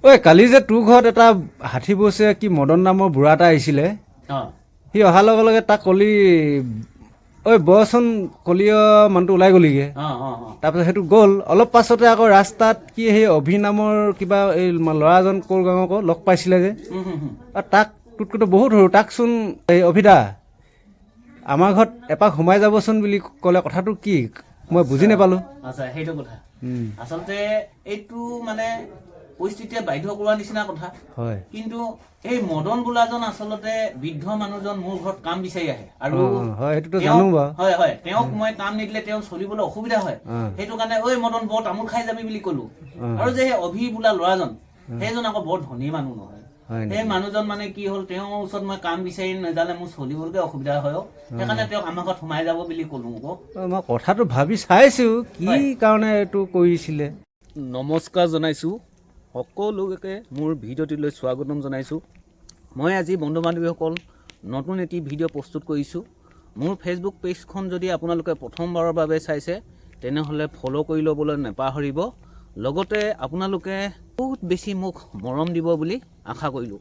ঐ কালি যে তোৰ ঘৰত এটা ষাঠি বছৰীয়া কি মদন নামৰ বুঢ়া এটা আহিছিলে সি অহাৰ লগে লগে তাক কলি ঐ বচোন কলিয় মানুহটো ওলাই গলিগে তাৰপিছত সেইটো গ'ল অলপ পাছতে আকৌ ৰাস্তাত কি সেই অভি নামৰ কিবা এই ল'ৰাজন ক'ৰ গাঁও আকৌ লগ পাইছিলে যে তাক তোতকৈতো বহুত সৰু তাকচোন এই অভিদা আমাৰ ঘৰত এপাক সোমাই যাবচোন বুলি ক'লে কথাটো কি মই বুজি নাপালোঁ। আচ্ছা সেইটো কথা আচলতে এইটো মানে পৰিস্থিতিয়ে বাধ্য কৰোৱাৰ নিচিনা কথা হয় কিন্তু এই মদন বোলাজন আচলতে বৃদ্ধ মানুহজন মোৰ ঘৰত কাম বিচাৰি আহে আৰু হয় সেইটোতো জানো বাৰু হয় হয় তেওঁক মই কাম নিদিলে তেওঁ চলিবলৈ অসুবিধা হয় সেইটো কাৰণে ঐ মদন বৰ তামোল খাই যাবি বুলি ক'লো আৰু যে সেই অভি বোলা ল'ৰাজন সেইজন আকৌ বৰ ধনী মানুহ নহয় সেই মানুহজন মানে কি হ'ল তেওঁৰ ওচৰত মই কাম বিচাৰি নাযালে মোৰ চলিবলৈকে অসুবিধা হয় সেইকাৰণে তেওঁক আমাৰ ঘৰত সোমাই যাব বুলি ক'লো আকৌ মই কথাটো ভাবি চাইছো কি কাৰণে এইটো কৰিছিলে। নমস্কাৰ জনাইছোঁ সকলোকে মোৰ ভিডিঅ'টিলৈ স্বাগতম জনাইছোঁ। মই আজি বন্ধু বান্ধৱীসকল নতুন এটি ভিডিঅ' প্ৰস্তুত কৰিছোঁ। মোৰ ফেচবুক পেজখন যদি আপোনালোকে প্ৰথমবাৰৰ বাবে চাইছে তেনেহ'লে ফ'ল' কৰি ল'বলৈ নাপাহৰিব। লগতে আপোনালোকে বহুত বেছি মোক মৰম দিব বুলি আশা কৰিলোঁ।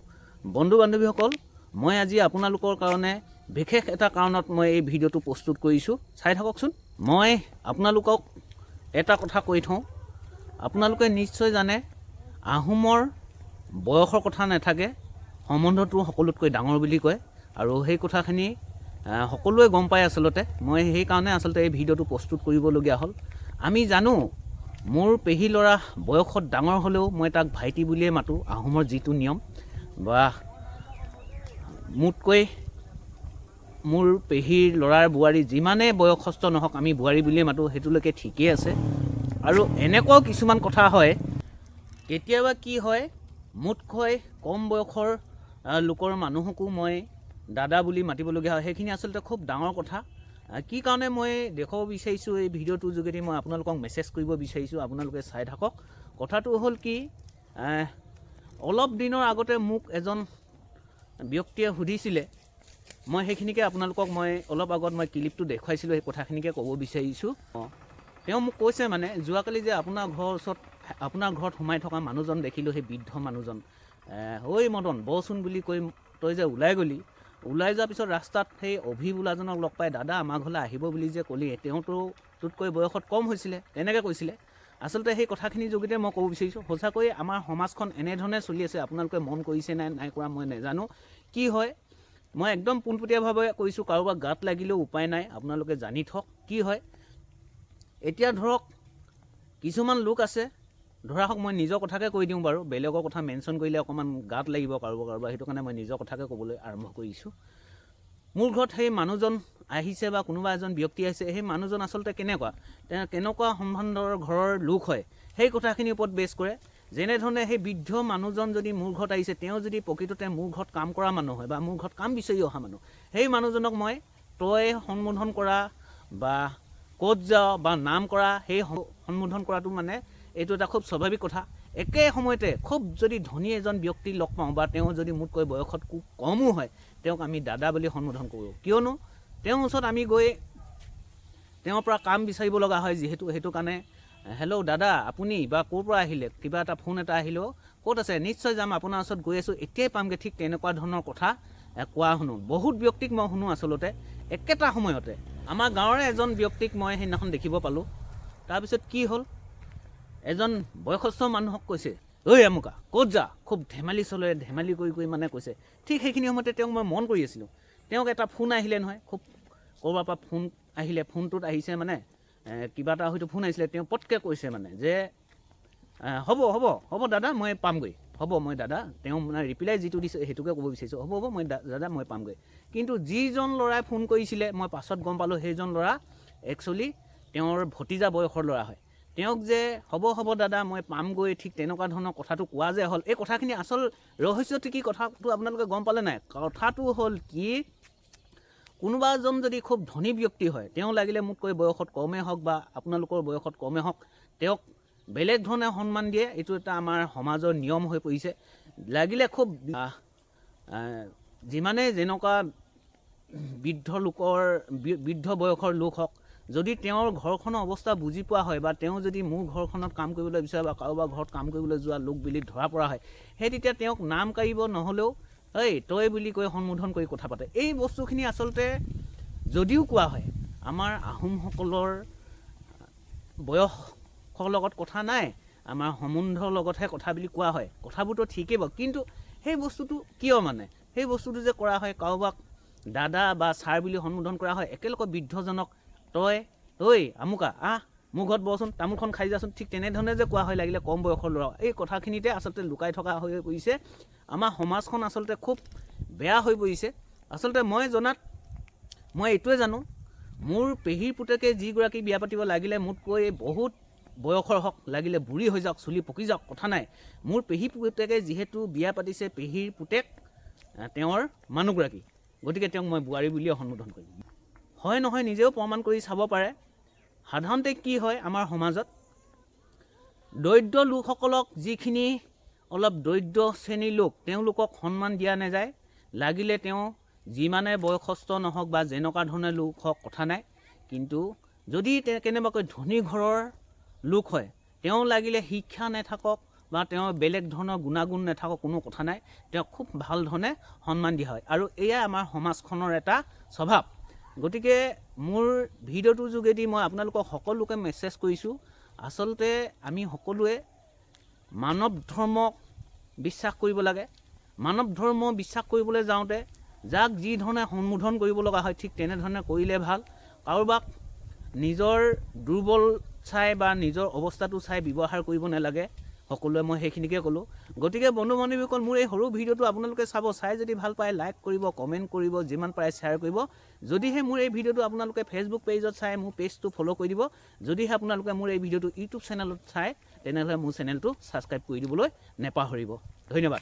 বন্ধু বান্ধৱীসকল মই আজি আপোনালোকৰ কাৰণে বিশেষ এটা কাৰণত মই এই ভিডিঅ'টো প্ৰস্তুত কৰিছোঁ, চাই থাককচোন। মই আপোনালোকক এটা কথা কৈ থওঁ, আপোনালোকে নিশ্চয় জানে আহোমৰ বয়সৰ কথা নাথাকে, সম্বন্ধটো সকলোতকৈ ডাঙৰ বুলি কয় আৰু সেই কথাখিনি সকলোৱে গম পায়। আচলতে মই সেইকাৰণে আচলতে এই ভিডিঅ'টো প্ৰস্তুত কৰিবলগীয়া হ'ল। আমি জানো মোৰ পেহী ল'ৰা বয়সত ডাঙৰ হ'লেও মই তাক ভাইটি বুলিয়ে মাতোঁ, আহোমৰ যিটো নিয়ম বা মোতকৈ মোৰ পেহীৰ ল'ৰাৰ বোৱাৰী যিমানেই বয়সস্থ নহওক আমি বোৱাৰী বুলিয়ে মাতোঁ, সেইটোলৈকে ঠিকেই আছে। আৰু এনেকুৱাও কিছুমান কথা হয়, কেতিয়াবা কি হয় মোতকৈ কম বয়সৰ লোকৰ মানুহকো মই দাদা বুলি মাতিবলগীয়া হয়। সেইখিনি আচলতে খুব ডাঙৰ কথা। কি কাৰণে মই দেখুৱাব বিচাৰিছোঁ এই ভিডিঅ'টোৰ যোগেদি মই আপোনালোকক মেছেজ কৰিব বিচাৰিছোঁ, আপোনালোকে চাই থাকক। কথাটো হ'ল কি, অলপ দিনৰ আগতে মোক এজন ব্যক্তিয়ে সুধিছিলে, মই সেইখিনিকে আপোনালোকক মই অলপ আগত মই ক্লিপটো দেখুৱাইছিলোঁ, সেই কথাখিনিকে ক'ব বিচাৰিছোঁ। তেওঁ মোক কৈছে মানে যোৱাকালি যে আপোনাৰ ঘৰৰ ওচৰত আপোনাৰ ঘৰত সোমাই থকা মানুহজন দেখিলোঁ, সেই বৃদ্ধ মানুহজন, ঐ মদন বচোন বুলি কৈ তই যে ওলাই গ'লি, ওলাই যোৱাৰ পিছত ৰাস্তাত সেই অভি বোলাজনক লগ পাই দাদা আমাৰ ঘৰলৈ আহিব বুলি যে ক'লি, তেওঁতো তোতকৈ বয়সত কম হৈছিলে, তেনেকৈ কৈছিলে। আচলতে সেই কথাখিনিৰ যোগেদি মই ক'ব বিচাৰিছোঁ, সঁচাকৈয়ে আমাৰ সমাজখন এনেধৰণে চলি আছে, আপোনালোকে মন কৰিছে নাই কৰা মই নাজানো। কি হয় মই একদম পোনপটীয়াভাৱে কৈছোঁ, কাৰোবাক গাত লাগিলেও উপায় নাই, আপোনালোকে জানি থওক। কি হয় এতিয়া ধৰক কিছুমান লোক আছে, ধৰা হওক মই নিজৰ কথাকে কৈ দিওঁ বাৰু, বেলেগৰ কথা মেনশ্যন কৰিলে অকণমান গাত লাগিব কাৰোবাৰ, সেইটো কাৰণে মই নিজৰ কথাকে ক'বলৈ আৰম্ভ কৰিছোঁ। মোৰ ঘৰত সেই মানুহজন আহিছে বা কোনোবা এজন ব্যক্তি আহিছে, সেই মানুহজন আচলতে কেনেকুৱা সম্বন্ধৰ ঘৰৰ লোক হয় সেই কথাখিনিৰ ওপৰত বেছ কৰে। যেনেধৰণে সেই বৃদ্ধ মানুহজন যদি মোৰ ঘৰত আহিছে, তেওঁ যদি প্ৰকৃততে মোৰ ঘৰত কাম কৰা মানুহ হয় বা মোৰ ঘৰত কাম বিচাৰি অহা মানুহ, সেই মানুহজনক মই তই সম্বোধন কৰা বা ক'ত যাওঁ বা নাম কৰা, সেই সম্বোধন কৰাটো মানে এইটো এটা খুব স্বাভাৱিক কথা। একে সময়তে খুব যদি ধনী এজন ব্যক্তি লগ পাওঁ বা তেওঁ যদি মোতকৈ বয়সত খুব কমো হয়, তেওঁক আমি দাদা বুলি সম্বোধন কৰোঁ, কিয়নো তেওঁৰ ওচৰত আমি গৈ তেওঁৰ পৰা কাম বিচাৰিব লগা হয় যিহেতু। সেইটো কাৰণে হেল্ল' দাদা আপুনি বা ক'ৰ পৰা আহিলে, কিবা এটা ফোন এটা আহিলেও ক'ত আছে, নিশ্চয় যাম আপোনাৰ ওচৰত গৈ আছোঁ, এতিয়াই পামগৈ, ঠিক তেনেকুৱা ধৰণৰ কথা কোৱা শুনো। বহুত ব্যক্তিক মই শুনো আচলতে একেটা সময়তে। আমাৰ গাঁৱৰে এজন ব্যক্তিক মই সেইদিনাখন দেখিব পালোঁ। তাৰপিছত কি হ'ল, এজন বয়সস্থ মানুহক কৈছে, ঐ আমুকা ক'ত যা, খুব ধেমালি কৰি মানে কৈছে। ঠিক সেইখিনি সময়তে তেওঁক মই মন কৰি আছিলোঁ, তেওঁক এটা ফোন আহিলে নহয়, খুব ক'ৰবাৰ পৰা ফোন আহিলে, ফোনটোত আহিছে মানে কিবা এটা হয়তো ফোন আহিছিলে, তেওঁ পটকৈ কৈছে মানে যে হ'ব দাদা মই পামগৈ, হ'ব মই দাদা, তেওঁ মানে ৰিপ্লাই যিটো দিছে সেইটোকে ক'ব বিচাৰিছোঁ, হ'ব মই দাদা মই পামগৈ। কিন্তু যিজন ল'ৰাই ফোন কৰিছিলে মই পাছত গম পালোঁ সেইজন ল'ৰা একচুৱেলি তেওঁৰ ভতিজা বয়সৰ ল'ৰা হয়। তেওঁক যে হ'ব দাদা মই পামগৈ, ঠিক তেনেকুৱা ধৰণৰ কথাটো কোৱা যে হ'ল, এই কথাখিনি আচল ৰহস্যটো কি কথাটো আপোনালোকে গম পালে নাই? কথাটো হ'ল কি, কোনোবা এজন যদি খুব ধনী ব্যক্তি হয়, তেওঁ লাগিলে মোতকৈ বয়সত কমেই হওক বা আপোনালোকৰ বয়সত কমেই হওক, তেওঁক বেলেগ ধৰণে সন্মান দিয়ে। এইটো এটা আমাৰ সমাজৰ নিয়ম হৈ পৰিছে। লাগিলে খুব যিমানে যেনেকুৱা বৃদ্ধ বয়সৰ লোক হওক, যদি তেওঁৰ ঘৰখনৰ অৱস্থা বুজি পোৱা হয় বা তেওঁ যদি মোৰ ঘৰখনত কাম কৰিবলৈ বিচাৰে বা কাৰোবাৰ ঘৰত কাম কৰিবলৈ যোৱা লোক বুলি ধৰা পৰা হয়, সেই তেতিয়া তেওঁক নাম কাঢ়িব, নহ'লেও এই তই বুলি কৈ সম্বোধন কৰি কথা পাতে। এই বস্তুখিনি আচলতে যদিও কোৱা হয়, আমাৰ আহোমসকলৰ বয়সৰ লগত কথা নাই, আমাৰ সম্বন্ধৰ লগতহে কথা বুলি কোৱা হয়। কথাবোৰতো ঠিকেই বাৰু, কিন্তু সেই বস্তুটো কিয় মানে সেই বস্তুটো যে কৰা হয়, কাৰোবাক দাদা বা ছাৰ বুলি সম্বোধন কৰা হয়, একেলগে বৃদ্ধজনক তই ঐ আমুকা মোৰ ঘৰত বচোন, তামোলখন খাই যাচোন, ঠিক তেনেধৰণে যে কোৱা হয় লাগিলে কম বয়সৰ ল'ৰা। এই কথাখিনিতে আচলতে লুকাই থকা হৈ পৰিছে। আমাৰ সমাজখন আচলতে খুব বেয়া হৈ পৰিছে। আচলতে মই জনাত মই এইটোৱে জানো, মোৰ পেহীৰ পুতেকে যিগৰাকী বিয়া পাতিব লাগিলে মোতকৈ বহুত বয়সৰ হওক, লাগিলে বুঢ়ী হৈ যাওক, চুলি পকি যাওক, কথা নাই। মোৰ পেহী পুতেকে যিহেতু বিয়া পাতিছে, পেহীৰ পুতেক তেওঁৰ মানুহগৰাকী, গতিকে তেওঁক মই বোৱাৰী বুলিয়ে সম্বোধন কৰিম। হয় নহয় নিজেও প্ৰমাণ কৰি চাব পাৰে। সাধাৰণতে কি হয়, আমাৰ সমাজত দৰিদ্ৰ লোকসকলক, যিখিনি অলপ দৰিদ্ৰ শ্ৰেণীৰ লোক, তেওঁলোকক সন্মান দিয়া নাযায়। লাগিলে তেওঁ যিমানে বয়সস্থ নহওক বা যেনেকুৱা ধৰণৰ লোক হওক, কথা নাই। কিন্তু যদি কেনেবাকৈ ধনী ঘৰৰ লোক হয়, তেওঁ লাগিলে শিক্ষা নাথাকক বা তেওঁ বেলেগ ধৰণৰ গুণাগুণ নাথাকক, কোনো কথা নাই, তেওঁক খুব ভাল ধৰণে সন্মান দিয়া হয়। আৰু এয়া আমাৰ সমাজখনৰ এটা স্বভাৱ। গতিকে মোৰ ভিডিঅ'টোৰ যোগেদি মই আপোনালোকক সকলোকে মেছেজ কৰিছোঁ, আচলতে আমি সকলোৱে মানৱ ধৰ্মক বিশ্বাস কৰিব লাগে। মানৱ ধৰ্ম বিশ্বাস কৰিবলৈ যাওঁতে যাক যি ধৰণে সম্বোধন কৰিব লগা হয়, ঠিক তেনেধৰণে কৰিলে ভাল। কাৰোবাক নিজৰ দুৰ্বল চাই বা নিজৰ অৱস্থাটো চাই ব্যৱহাৰ কৰিব নালাগে। সকলোৱে মই সেইখিনিকে ক'লোঁ। গতিকে বন্ধু বান্ধৱীসকল, মোৰ এই সৰু ভিডিঅ'টো আপোনালোকে চাব, চাই যদি ভাল পায় লাইক কৰিব, কমেণ্ট কৰিব, যিমান পাৰে শ্বেয়াৰ কৰিব। যদিহে মোৰ এই ভিডিঅ'টো আপোনালোকে ফেচবুক পেজত চাই মোৰ পেজটো ফ'ল' কৰি দিব। যদিহে আপোনালোকে মোৰ এই ভিডিঅ'টো ইউটিউব চেনেলত চাই, তেনেহ'লে মোৰ চেনেলটো ছাবস্ক্ৰাইব কৰি দিবলৈ নেপাহৰিব। ধন্যবাদ।